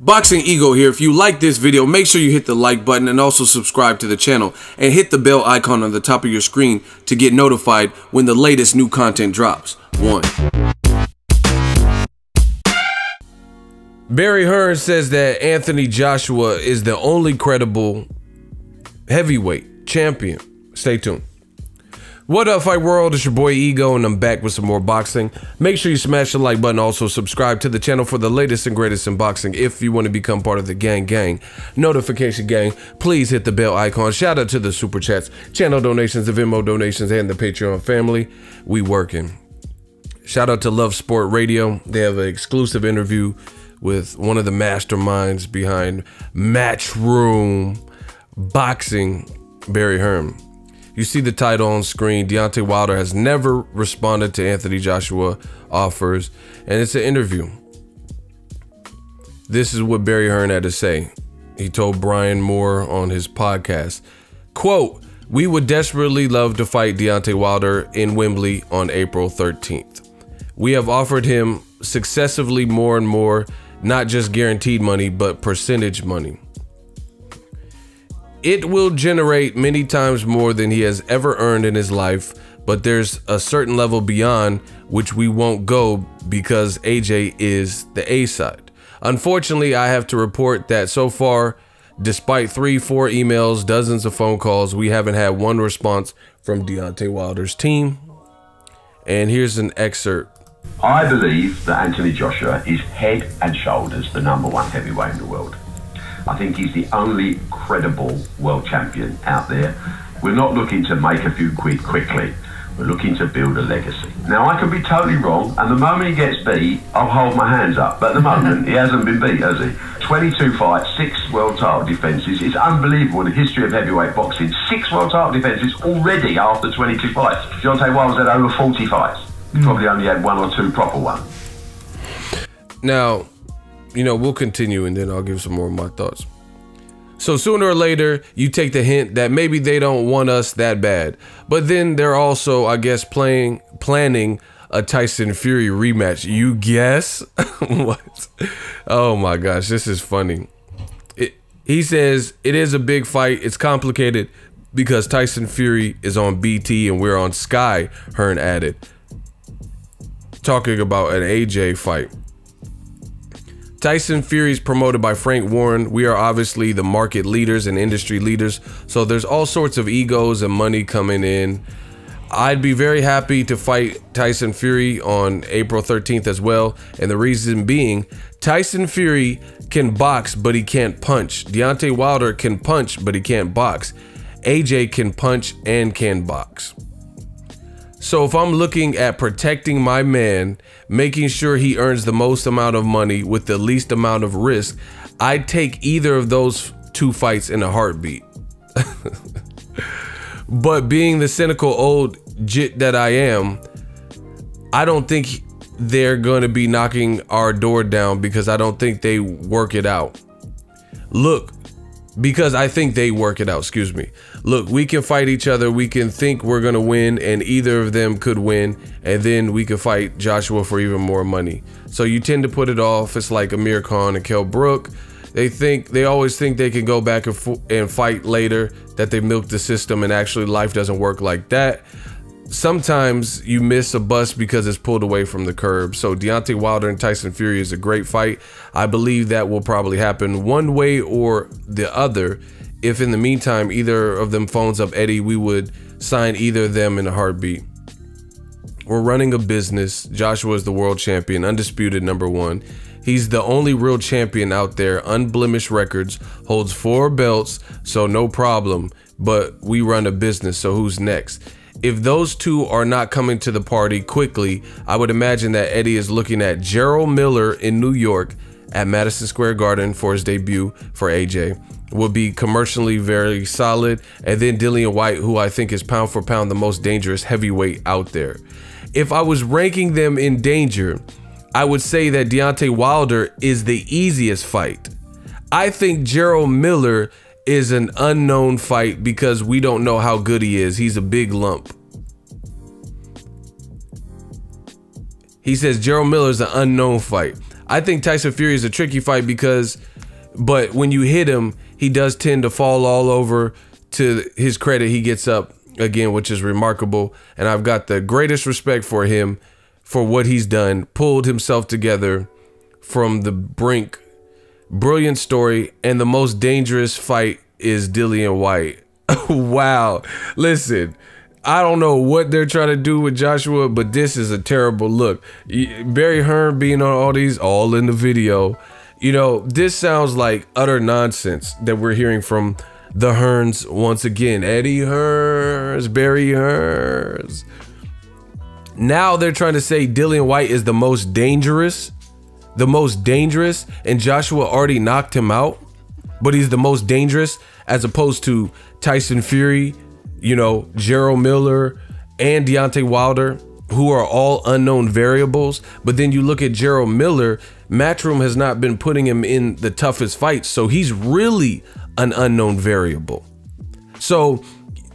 Boxingego here. If you like this video, make sure you hit the like button and also subscribe to the channel and hit the bell icon on the top of your screen to get notified when the latest new content drops. 1. Barry Hearn says that Anthony Joshua is the only credible heavyweight champion. Stay tuned. What up, Fight World? It's your boy Ego, and I'm back with some more boxing. Make sure you smash the like button. Also, subscribe to the channel for the latest and greatest in boxing. If you want to become part of the gang, notification gang, please hit the bell icon. Shout out to the super chats, channel donations, the Venmo donations, and the Patreon family. We working. Shout out to Love Sport Radio. They have an exclusive interview with one of the masterminds behind Matchroom Boxing, Barry Hearn. You see the title on screen. Deontay Wilder has never responded to Anthony Joshua offers, and it's an interview. This is what Barry Hearn had to say. He told Brian Moore on his podcast, quote, "We would desperately love to fight Deontay Wilder in Wembley on April 13th. We have offered him successively more and more, not just guaranteed money, but percentage money. It will generate many times more than he has ever earned in his life, but there's a certain level beyond which we won't go because AJ is the A side. Unfortunately, I have to report that so far, despite 3-4 emails, dozens of phone calls, we haven't had one response from Deontay Wilder's team." And here's an excerpt. "I believe that Anthony Joshua is head and shoulders the #1 heavyweight in the world. I think he's the only credible world champion out there. We're not looking to make a few quid quickly. We're looking to build a legacy. Now, I can be totally wrong, and the moment he gets beat, I'll hold my hands up. But at the moment, he hasn't been beat, has he? 22 fights, 6 world title defences. It's unbelievable, the history of heavyweight boxing. 6 world title defences already after 22 fights. Deontay Wilder's had over 40 fights. He probably only had 1 or 2 proper ones." Now, you know, we'll continue and then I'll give some more of my thoughts. So sooner or later, you take the hint that maybe they don't want us that bad. But then they're also, I guess, planning a Tyson Fury rematch. You guess? What? Oh my gosh, this is funny. He says, "It is a big fight. It's complicated because Tyson Fury is on BT and we're on Sky," Hearn added, talking about an AJ fight. "Tyson Fury's promoted by Frank Warren. We are obviously the market leaders and industry leaders, so there's all sorts of egos and money coming in. I'd be very happy to fight Tyson Fury on April 13th as well, and the reason being, Tyson Fury can box, but he can't punch. Deontay Wilder can punch, but he can't box. AJ can punch and can box. So if I'm looking at protecting my man, making sure he earns the most amount of money with the least amount of risk, I'd take either of those 2 fights in a heartbeat." But being the cynical old jit that I am, I don't think they're going to be knocking our door down because I don't think they work it out. Because I think they work it out, excuse me. Look, we can fight each other. We can think we're going to win and either of them could win. And then we could fight Joshua for even more money. So you tend to put it off. It's like Amir Khan and Kell Brook. They always think they can go back and fight later, that they milk the system, and actually life doesn't work like that. Sometimes you miss a bus because it's pulled away from the curb. So Deontay Wilder and Tyson Fury is a great fight. I believe that will probably happen one way or the other. If in the meantime, either of them phones up Eddie, we would sign either of them in a heartbeat. We're running a business. Joshua is the world champion, undisputed #1. He's the only real champion out there, unblemished records, holds 4 belts, so no problem. But we run a business, so who's next? If those 2 are not coming to the party quickly, I would imagine that Eddie is looking at Gerald Miller in New York at Madison Square Garden for his debut for AJ. Will be commercially very solid. And then Dillian Whyte, who I think is pound for pound the most dangerous heavyweight out there. If I was ranking them in danger, I would say that Deontay Wilder is the easiest fight. I think Gerald Miller is an unknown fight because we don't know how good he is. He's a big lump. He says Gerald Miller is an unknown fight. I think Tyson Fury is a tricky fight because But when you hit him, he does tend to fall all over. To his credit, he gets up again, which is remarkable. And I've got the greatest respect for him for what he's done, pulled himself together from the brink. Brilliant story. And the most dangerous fight is Dillian Whyte. Wow. Listen, I don't know what they're trying to do with Joshua, but this is a terrible look. Barry Hearn being on all these, all in the video. You know, this sounds like utter nonsense that we're hearing from the Hearns once again. Eddie Hearns, Barry Hearns. Now they're trying to say Dillian Whyte is the most dangerous, and Joshua already knocked him out, but he's the most dangerous as opposed to Tyson Fury, you know, Gerald Miller and Deontay Wilder, who are all unknown variables. But then you look at Gerald Miller, Matchroom has not been putting him in the toughest fights, so he's really an unknown variable. So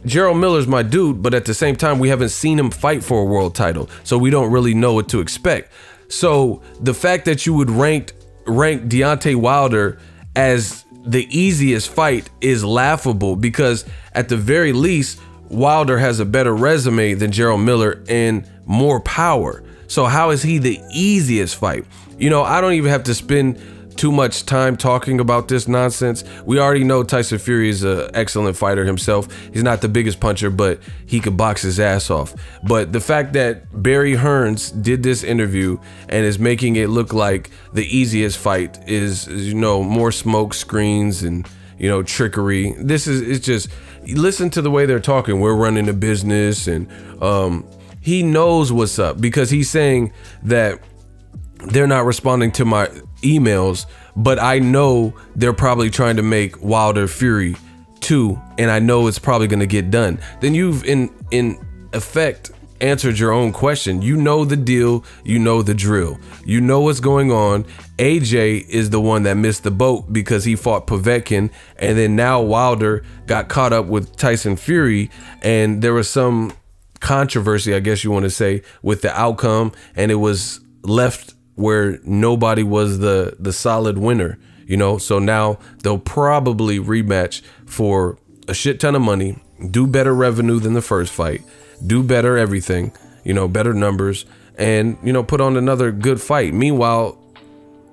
Gerald Miller's my dude, but at the same time, we haven't seen him fight for a world title, so we don't really know what to expect. So the fact that you would rank Deontay Wilder as the easiest fight is laughable, because at the very least, Wilder has a better resume than Gerald Miller and more power. So how is he the easiest fight? You know, I don't even have to spend too much time talking about this nonsense. We already know Tyson Fury is an excellent fighter himself. He's not the biggest puncher, but he could box his ass off. But the fact that Barry Hearns did this interview and is making it look like the easiest fight is, you know, more smoke screens and, you know, trickery. It's just, listen to the way they're talking. We're running a business, and he knows what's up, because he's saying that they're not responding to my emails, but I know they're probably trying to make Wilder Fury 2, and I know it's probably going to get done. Then you've in effect answered your own question. You know the deal, you know the drill, you know what's going on. AJ is the one that missed the boat because he fought Povetkin, and then now Wilder got caught up with Tyson Fury, and there was some controversy, I guess you want to say, with the outcome, and it was left where nobody was the solid winner, you know. So now they'll probably rematch for a shit ton of money, do better revenue than the first fight, do better everything, you know, better numbers, and, you know, put on another good fight. Meanwhile,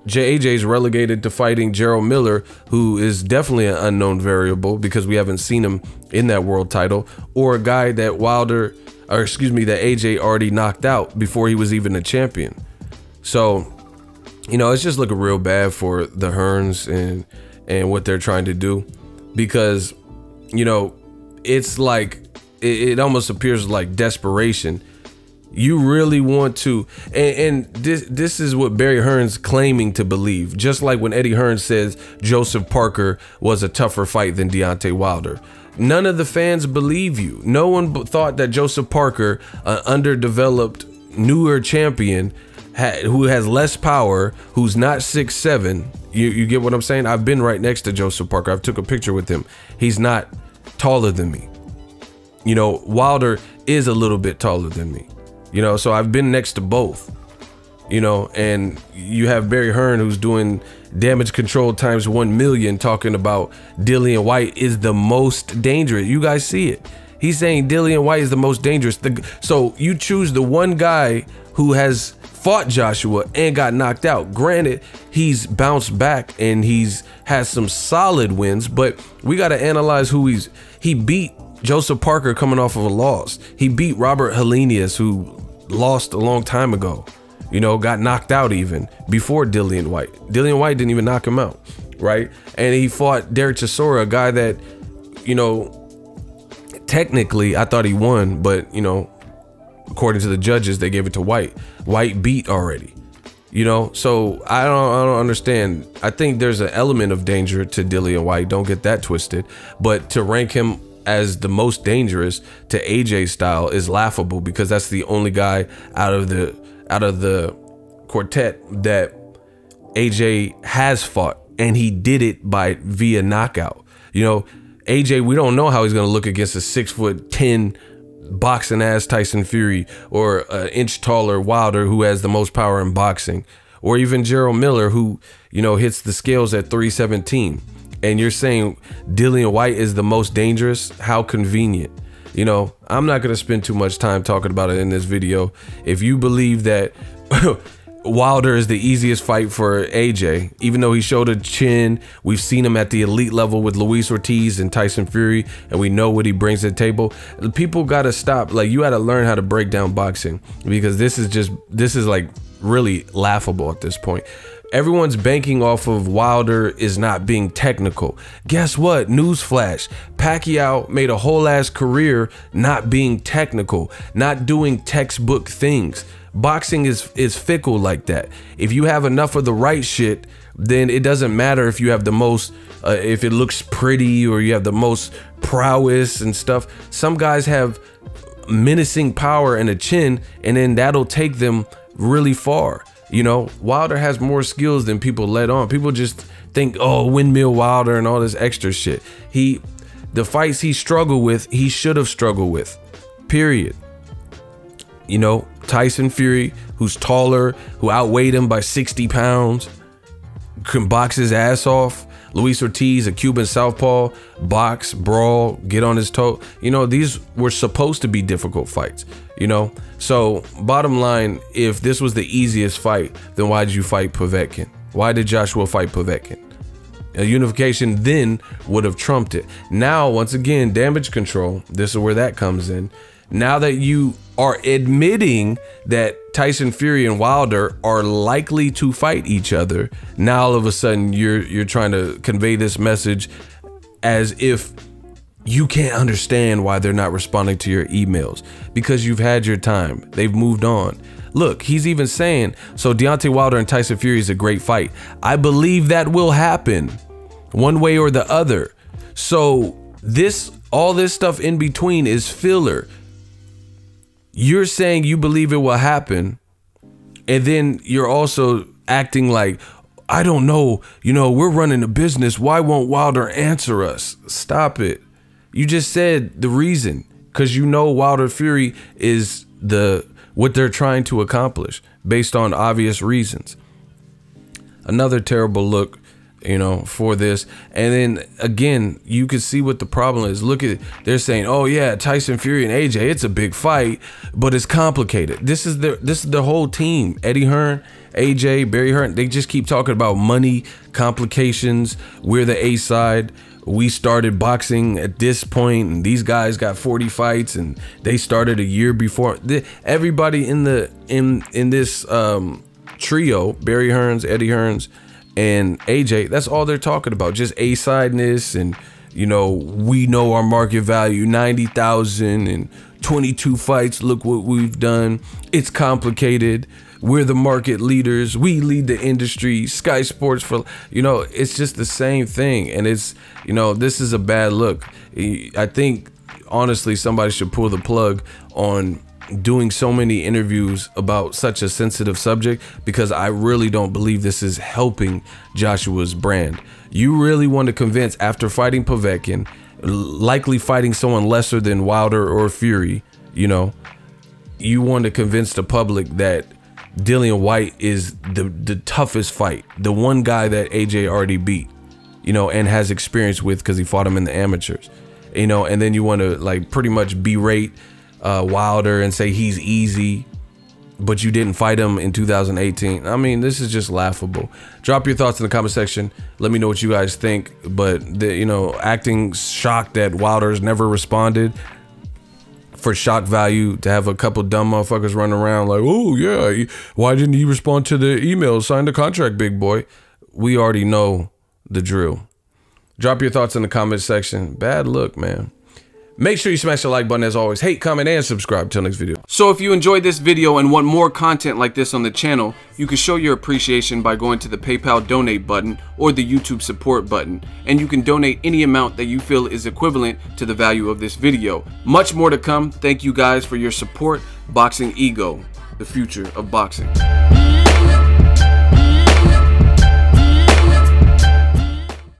AJ's relegated to fighting Gerald Miller, who is definitely an unknown variable because we haven't seen him in that world title, or a guy that that AJ already knocked out before he was even a champion. So, you know, it's just looking real bad for the Hearns and what they're trying to do, because, you know, it's like, it almost appears like desperation. You really want to, and this is what Barry Hearn's claiming to believe. Just like when Eddie Hearn says Joseph Parker was a tougher fight than Deontay Wilder. None of the fans believe you. No one thought that Joseph Parker, an underdeveloped, newer champion, who has less power, who's not 6'7", you get what I'm saying? I've been right next to Joseph Parker. I've took a picture with him. He's not taller than me. You know, Wilder is a little bit taller than me. You know, so I've been next to both. You know, and you have Barry Hearn, who's doing damage control times 1 million, talking about Dillian Whyte is the most dangerous. You guys see it. He's saying Dillian Whyte is the most dangerous. So you choose the one guy who has fought Joshua and got knocked out. Granted, he's bounced back and has some solid wins, but we got to analyze who he beat. Joseph Parker coming off of a loss. He beat Robert Helenius, who lost a long time ago. You know, got knocked out even before Dillian Whyte. Dillian Whyte didn't even knock him out, right? And he fought Derek Chisora, a guy that, you know, technically I thought he won, but, you know, according to the judges, they gave it to Whyte. Whyte beat already, you know. So I don't understand. I think there's an element of danger to Dillian Whyte. Don't get that twisted. But to rank him as the most dangerous to AJ style is laughable, because that's the only guy out of the quartet that AJ has fought, and he did it via knockout. You know, AJ, we don't know how he's gonna look against a 6'10" boxing ass Tyson Fury, or an inch taller Wilder, who has the most power in boxing. Or even Gerald Miller, who, you know, hits the scales at 317. And you're saying Dillian Whyte is the most dangerous? How convenient. You know, I'm not going to spend too much time talking about it in this video. If you believe that Wilder is the easiest fight for AJ, even though he showed a chin, we've seen him at the elite level with Luis Ortiz and Tyson Fury, and we know what he brings to the table. People got to stop. Like, you got to learn how to break down boxing, because this is like really laughable at this point. Everyone's banking off of Wilder is not being technical. Guess what? Newsflash. Pacquiao made a whole ass career not being technical, not doing textbook things. Boxing is fickle like that. If you have enough of the right shit, then it doesn't matter if you have the most, if it looks pretty or you have the most prowess and stuff. Some guys have menacing power and a chin, and then that'll take them really far. You know, Wilder has more skills than people let on. People just think, oh, windmill Wilder and all this extra shit. The fights he struggled with, he should have struggled with, period. You know, Tyson Fury, who's taller, who outweighed him by 60 pounds, can box his ass off. Luis Ortiz, a Cuban southpaw, box, brawl, get on his toe. You know, these were supposed to be difficult fights, you know? So, bottom line, if this was the easiest fight, then why did you fight Povetkin? Why did Joshua fight Povetkin? A unification then would have trumped it. Now, once again, damage control, this is where that comes in. Now that you are admitting that Tyson Fury and Wilder are likely to fight each other, now all of a sudden you're trying to convey this message as if you can't understand why they're not responding to your emails, because you've had your time. They've moved on. Look, he's even saying, so Deontay Wilder and Tyson Fury is a great fight. I believe that will happen one way or the other. So all this stuff in between is filler. You're saying you believe it will happen, and then you're also acting like, I don't know, you know, we're running a business. Why won't Wilder answer us? Stop it. You just said the reason, because you know Wilder Fury is what they're trying to accomplish based on obvious reasons. Another terrible look, you know, for this. And then again, you can see what the problem is. Look at it. They're saying, oh yeah, Tyson Fury and AJ, it's a big fight, but it's complicated. This is the whole team. Eddie Hearn, AJ, Barry Hearn, they just keep talking about money, complications. We're the A side. We started boxing at this point, and these guys got 40 fights, and they started a year before. Everybody in this trio, Barry Hearns, Eddie Hearns, and AJ, that's all they're talking about, just A-sideness, and, you know, we know our market value, 90,000 and 22 fights, look what we've done. It's complicated. We're the market leaders. We lead the industry. Sky Sports for, you know, it's just the same thing. And it's, you know, this is a bad look. I think, honestly, somebody should pull the plug on doing so many interviews about such a sensitive subject, because I really don't believe this is helping Joshua's brand. You really want to convince, after fighting Povetkin, likely fighting someone lesser than Wilder or Fury, you know, you want to convince the public that Dillian Whyte is the toughest fight, the one guy that AJ already beat, you know, and has experience with because he fought him in the amateurs, you know, and then you want to like pretty much berate Wilder and say he's easy, but you didn't fight him in 2018. I mean, this is just laughable. Drop your thoughts in the comment section. Let me know what you guys think. But you know, acting shocked that Wilder's never responded, for shock value, to have a couple dumb motherfuckers running around like, oh yeah, why didn't he respond to the email? Sign the contract, big boy. We already know the drill. Drop your thoughts in the comment section. Bad look, man. Make sure you smash the like button as always. Hate, comment, and subscribe. Till next video. So if you enjoyed this video and want more content like this on the channel, you can show your appreciation by going to the PayPal donate button or the YouTube support button. And you can donate any amount that you feel is equivalent to the value of this video. Much more to come. Thank you guys for your support. Boxingego, the future of boxing.